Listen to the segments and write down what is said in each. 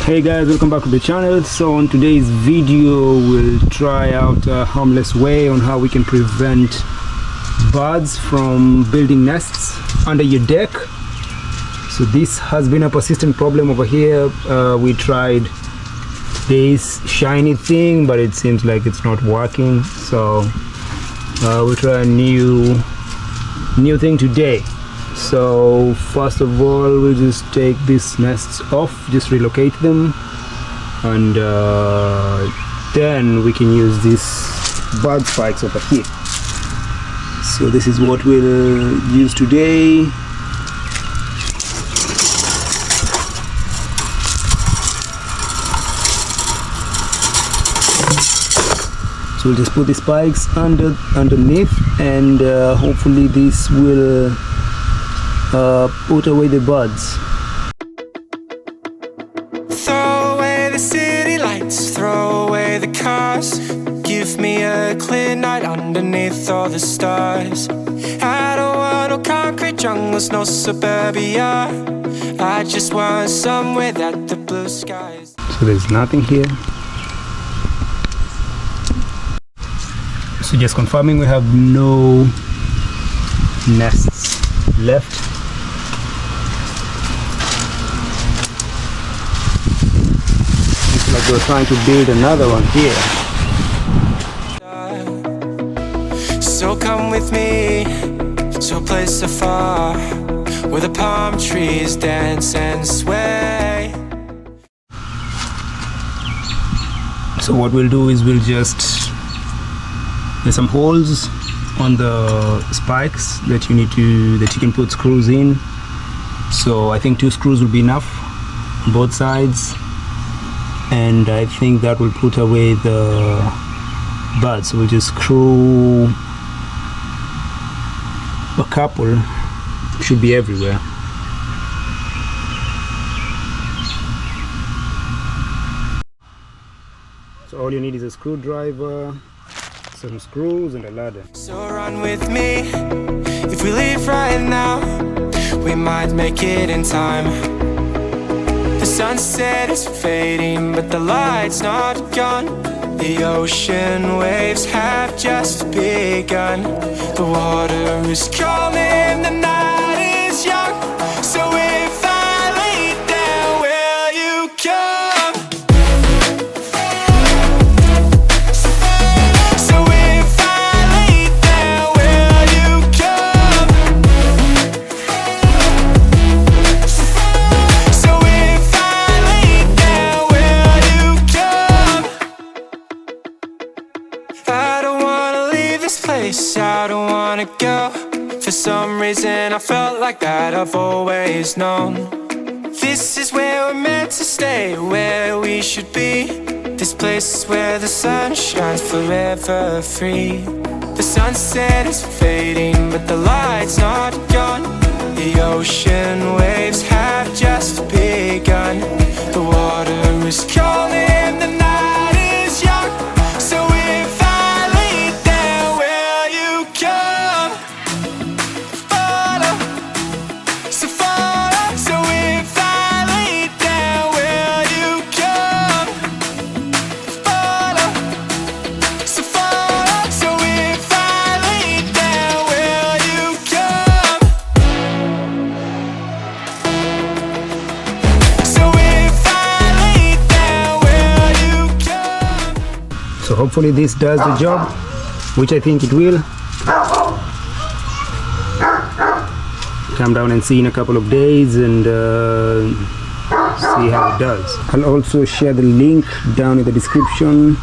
Hey guys, welcome back to the channel. So on today's video we'll try out a harmless way on how we can prevent birds from building nests under your deck. So this has been a persistent problem over here. We tried this shiny thing, but it seems like it's not working, so we'll try a new thing today. So first of all, we'll just take these nests off, just relocate them, and then we can use these bird spikes over here. So this is what we'll use today. So we'll just put the spikes underneath, and hopefully this will put away the birds. Throw away the city lights, throw away the cars. Give me a clear night underneath all the stars. I don't want no concrete jungles, no suburbia. I just want somewhere that the blue skies. So there's nothing here. So just confirming, we have no nests left. Looks like we're trying to build another one here. So come with me to a place so far where the palm trees dance and sway. So what we'll do is we'll just, there's some holes on the spikes that you can put screws in. So I think 2 screws will be enough on both sides, and I think that will put away the birds. So we'll just screw a couple, should be everywhere. So all you need is a screwdriver, some screws, and a ladder. So run with me. If we leave right now, we might make it in time. The sunset is fading, but the light's not gone. The ocean waves have just begun. The water is calling, the night is young. So if I lay down, will you come? So if I lay down, will you come? So if I lay down, will you come? I don't wanna leave this place, I don't wanna go. For some reason I felt like that, I've always known. This is where we're meant to stay, where we should be. This place is where the sun shines forever free. The sunset is fading, but the light's not gone. The ocean waves have just begun. The water is calling, the night is young. So if I lay down, will you come? Follow, so follow. So if I lay down, will you come? Follow, so follow. So if I lay down, will you come? So if I lay down, will you come? So hopefully this does the job, which I think it will. Come down and see in a couple of days and see how it does. I'll also share the link down in the description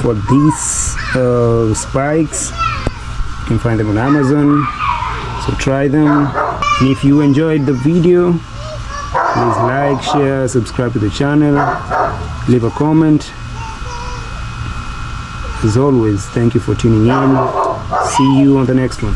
for these spikes. You can find them on Amazon, so try them. And if you enjoyed the video, please like, share, subscribe to the channel, leave a comment. As always, thank you for tuning in. See you on the next one.